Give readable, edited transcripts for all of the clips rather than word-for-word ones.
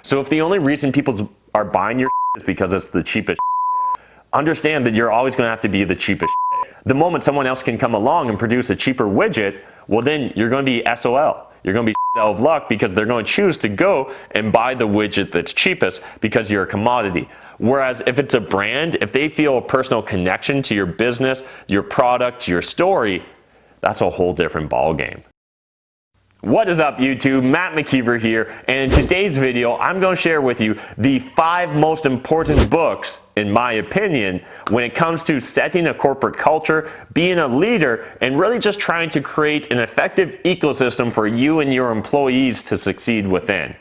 So if the only reason people are buying your is because it's the cheapest, understand that you're always going to have to be the cheapest. The moment someone else can come along and produce a cheaper widget, well then you're going to be SOL. You're going to be out of luck because they're going to choose to go and buy the widget that's cheapest because you're a commodity. Whereas if it's a brand, if they feel a personal connection to your business, your product, your story, that's a whole different ballgame. What is up, YouTube? Matt McKeever here, and in today's video I'm going to share with you the 5 most important books, in my opinion, when it comes to setting a corporate culture, being a leader, and really just trying to create an effective ecosystem for you and your employees to succeed within.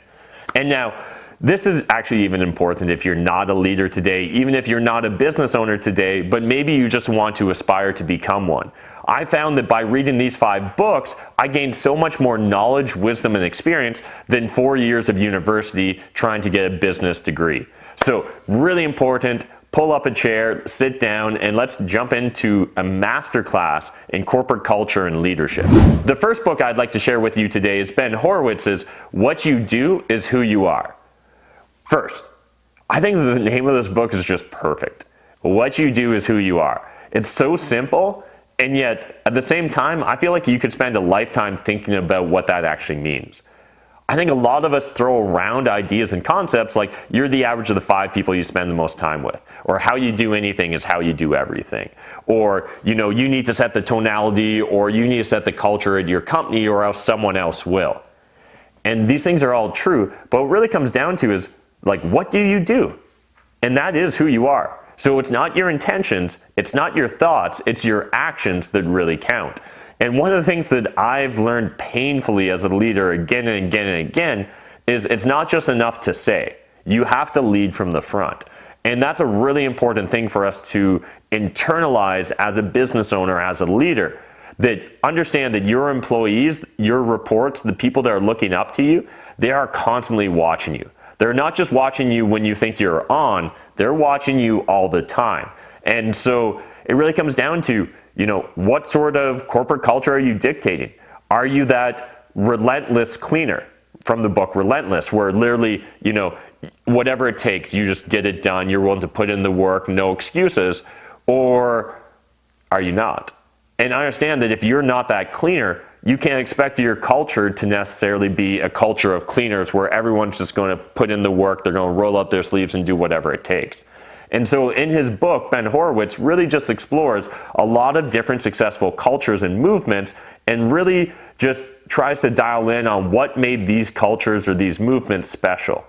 And now, this is actually even important if you're not a leader today, even if you're not a business owner today, but maybe you just want to aspire to become one. I found that by reading these 5 books, I gained so much more knowledge, wisdom, and experience than 4 years of university trying to get a business degree. So really important, pull up a chair, sit down, and let's jump into a masterclass in corporate culture and leadership. The first book I'd like to share with you today is Ben Horowitz's What You Do Is Who You Are. First, I think the name of this book is just perfect. What you do is who you are. It's so simple, and yet at the same time, I feel like you could spend a lifetime thinking about what that actually means. I think a lot of us throw around ideas and concepts like you're the average of the 5 people you spend the most time with, or how you do anything is how you do everything, or you need to set the tonality, or you need to set the culture at your company, or else someone else will. And these things are all true, but what it really comes down to is, like, what do you do? And that is who you are. So it's not your intentions, it's not your thoughts, it's your actions that really count. And one of the things that I've learned painfully as a leader again and again and again is it's not just enough to say. You have to lead from the front. And that's a really important thing for us to internalize as a business owner, as a leader. That understand that your employees, your reports, the people that are looking up to you, they are constantly watching you. They're not just watching you when you think you're on, they're watching you all the time. And so it really comes down to, what sort of corporate culture are you dictating? Are you that relentless cleaner from the book Relentless, where literally, whatever it takes, you just get it done, you're willing to put in the work, no excuses, or are you not? And I understand that if you're not that cleaner, you can't expect your culture to necessarily be a culture of cleaners where everyone's just going to put in the work, they're going to roll up their sleeves and do whatever it takes. And so in his book, Ben Horowitz really just explores a lot of different successful cultures and movements, and really just tries to dial in on what made these cultures or these movements special.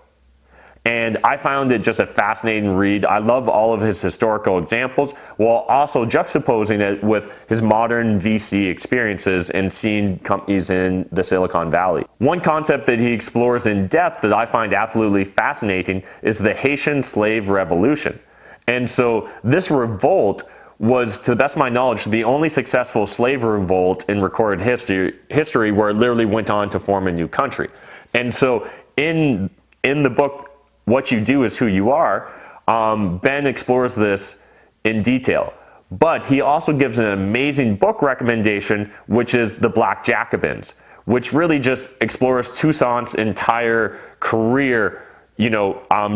And I found it just a fascinating read. I love all of his historical examples, while also juxtaposing it with his modern VC experiences and seeing companies in the Silicon Valley. One concept that he explores in depth that I find absolutely fascinating is the Haitian slave revolution. And so this revolt was, to the best of my knowledge, the only successful slave revolt in recorded history where it literally went on to form a new country. And so in the book, What You Do Is Who You Are, Ben explores this in detail. But he also gives an amazing book recommendation, which is The Black Jackabins, which really just explores Toussaint's entire career,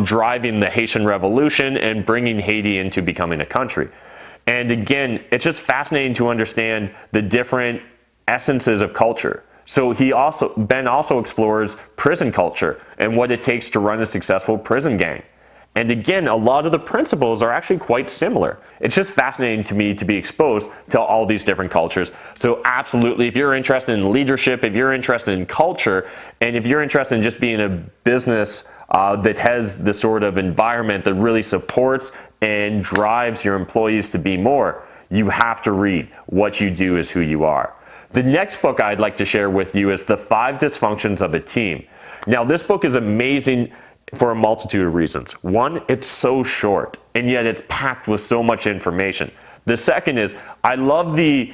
driving the Haitian Revolution and bringing Haiti into becoming a country. And again, it's just fascinating to understand the different essences of culture. So Ben also explores prison culture and what it takes to run a successful prison gang. And again, a lot of the principles are actually quite similar. It's just fascinating to me to be exposed to all these different cultures. So absolutely, if you're interested in leadership, if you're interested in culture, and if you're interested in just being a business that has the sort of environment that really supports and drives your employees to be more, you have to read What You Do Is Who You Are. The next book I'd like to share with you is The 5 Dysfunctions of a Team. Now, this book is amazing for a multitude of reasons. One, it's so short, and yet it's packed with so much information. The second is, I love the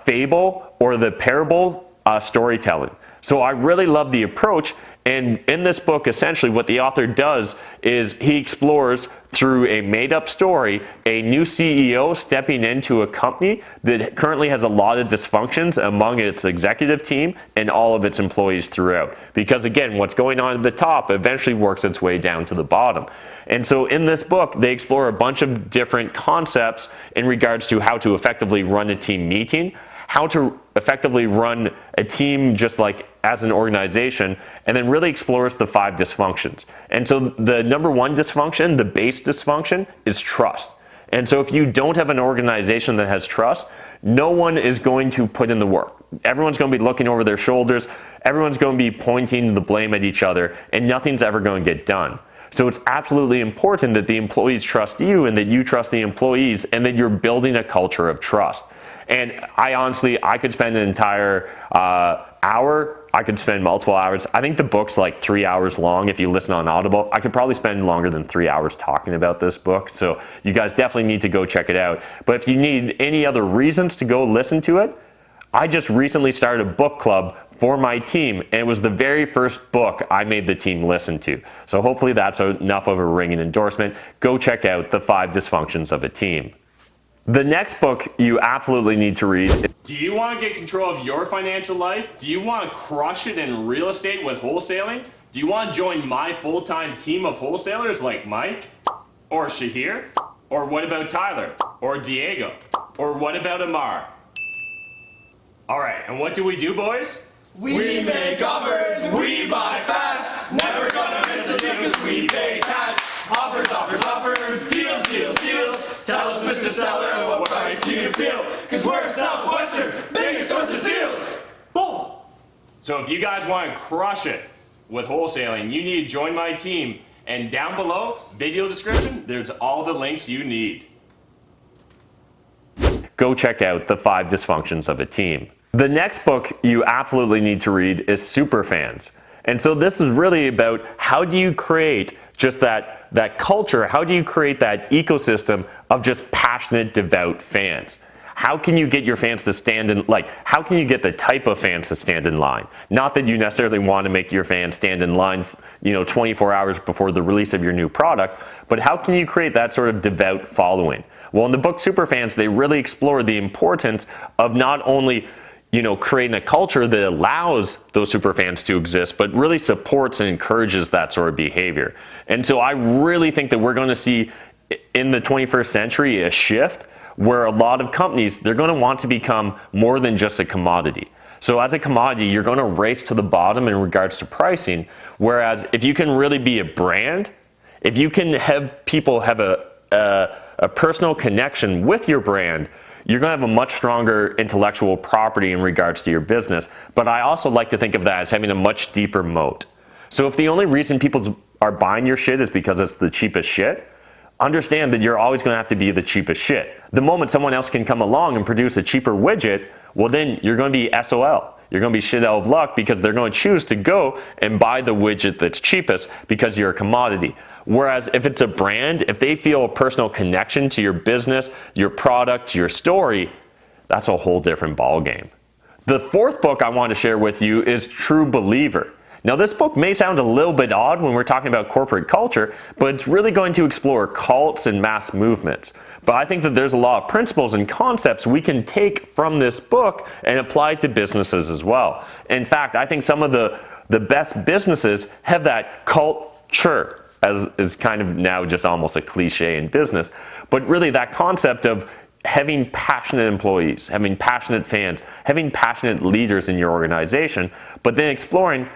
fable or the parable storytelling. So I really love the approach, And in this book, essentially what the author does is he explores through a made-up story a new CEO stepping into a company that currently has a lot of dysfunctions among its executive team and all of its employees throughout. Because again, what's going on at the top eventually works its way down to the bottom. And so in this book, they explore a bunch of different concepts in regards to how to effectively run a team meeting, how to effectively run a team just like as an organization, and then really explores the 5 dysfunctions. And so the number 1 dysfunction, the base dysfunction, is trust. And so if you don't have an organization that has trust, no one is going to put in the work. Everyone's going to be looking over their shoulders, everyone's going to be pointing the blame at each other, and nothing's ever going to get done. So it's absolutely important that the employees trust you and that you trust the employees and that you're building a culture of trust. And I could spend an entire hour, I could spend multiple hours. I think the book's like 3 hours long if you listen on Audible. I could probably spend longer than 3 hours talking about this book. So you guys definitely need to go check it out. But if you need any other reasons to go listen to it, I just recently started a book club for my team, and it was the very first book I made the team listen to. So hopefully that's enough of a ringing endorsement. Go check out The 5 Dysfunctions of a Team. The next book you absolutely need to read. Do you want to get control of your financial life? Do you want to crush it in real estate with wholesaling? Do you want to join my full-time team of wholesalers like Mike? Or Shahir? Or what about Tyler? Or Diego? Or what about Amar? Alright, and what do we do, boys? We make offers, we buy fast, never gonna miss a deal cause we pay cash. Offers, offers, offers, deals, deals, deals. Tell us, Mr. Seller, what price do you feel? Cause we're Southwestern's biggest source of deals. Boom! So if you guys want to crush it with wholesaling, you need to join my team. And down below, video description, there's all the links you need. Go check out The 5 Dysfunctions of a Team. The next book you absolutely need to read is Superfans. And so this is really about how do you create just that culture, how do you create that ecosystem of just passionate, devout fans? How can you get your fans to stand in, how can you get the type of fans to stand in line? Not that you necessarily want to make your fans stand in line, 24 hours before the release of your new product, but how can you create that sort of devout following? Well, in the book Superfans, they really explore the importance of not only creating a culture that allows those superfans to exist, but really supports and encourages that sort of behavior. And so I really think that we're going to see in the 21st century a shift where a lot of companies, they're going to want to become more than just a commodity. So as a commodity, you're going to race to the bottom in regards to pricing, whereas if you can really be a brand, if you can have people have a personal connection with your brand, you're going to have a much stronger intellectual property in regards to your business. But I also like to think of that as having a much deeper moat. So if the only reason people are buying your shit is because it's the cheapest shit, understand that you're always going to have to be the cheapest shit. The moment someone else can come along and produce a cheaper widget, well then you're going to be SOL. You're going to be shit out of luck because they're going to choose to go and buy the widget that's cheapest because you're a commodity. Whereas if it's a brand, if they feel a personal connection to your business, your product, your story, that's a whole different ballgame. The fourth book I want to share with you is True Believer. Now this book may sound a little bit odd when we're talking about corporate culture, but it's really going to explore cults and mass movements. But I think that there's a lot of principles and concepts we can take from this book and apply to businesses as well. In fact, I think some of the best businesses have that culture, as is kind of now just almost a cliche in business, but really that concept of having passionate employees, having passionate fans, having passionate leaders in your organization, but then exploring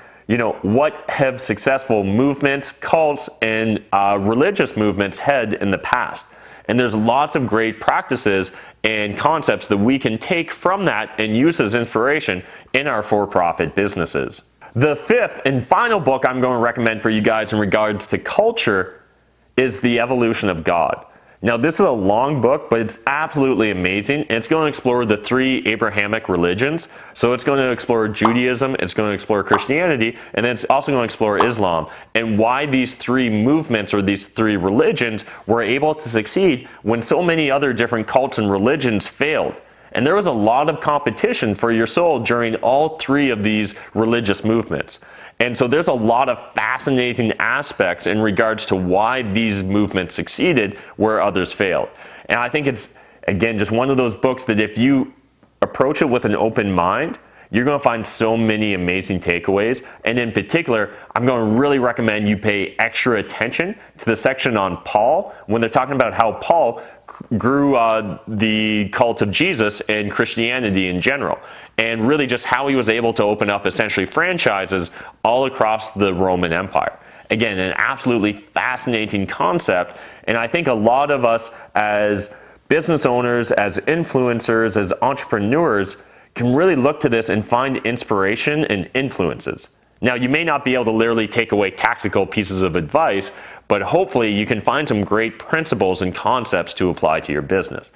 what have successful movements, cults, and religious movements had in the past. And there's lots of great practices and concepts that we can take from that and use as inspiration in our for-profit businesses. The fifth and final book I'm going to recommend for you guys in regards to culture is The Evolution of God. Now this is a long book, but it's absolutely amazing. It's going to explore the 3 Abrahamic religions. So it's going to explore Judaism, it's going to explore Christianity, and then it's also going to explore Islam and why these 3 movements or these 3 religions were able to succeed when so many other different cults and religions failed. And there was a lot of competition for your soul during all 3 of these religious movements. And so there's a lot of fascinating aspects in regards to why these movements succeeded where others failed. And I think it's, again, just one of those books that if you approach it with an open mind, you're going to find so many amazing takeaways. And in particular, I'm going to really recommend you pay extra attention to the section on Paul when they're talking about how Paul grew the cult of Jesus and Christianity in general, and really just how he was able to open up essentially franchises all across the Roman Empire. Again, an absolutely fascinating concept, and I think a lot of us as business owners, as influencers, as entrepreneurs can really look to this and find inspiration and influences. Now, you may not be able to literally take away tactical pieces of advice, but hopefully you can find some great principles and concepts to apply to your business.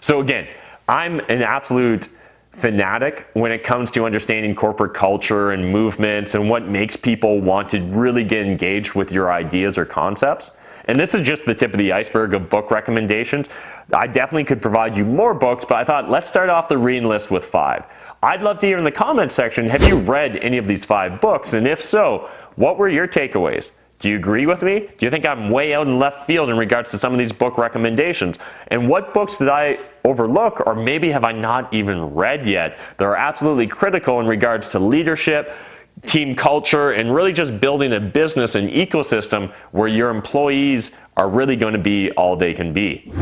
So again, I'm an absolute fanatic when it comes to understanding corporate culture and movements and what makes people want to really get engaged with your ideas or concepts. And this is just the tip of the iceberg of book recommendations. I definitely could provide you more books, but I thought let's start off the reading list with 5. I'd love to hear in the comments section, have you read any of these 5 books? And if so, what were your takeaways? Do you agree with me? Do you think I'm way out in left field in regards to some of these book recommendations? And what books did I overlook, or maybe have I not even read yet, that are absolutely critical in regards to leadership, team culture, and really just building a business and ecosystem where your employees are really going to be all they can be?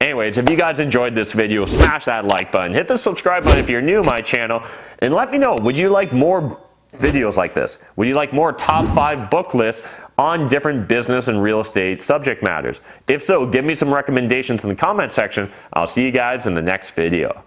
Anyways, if you guys enjoyed this video, smash that like button, hit the subscribe button if you're new to my channel, and let me know, would you like more videos like this? Would you like more top 5 book lists on different business and real estate subject matters? If so, give me some recommendations in the comment section. I'll see you guys in the next video.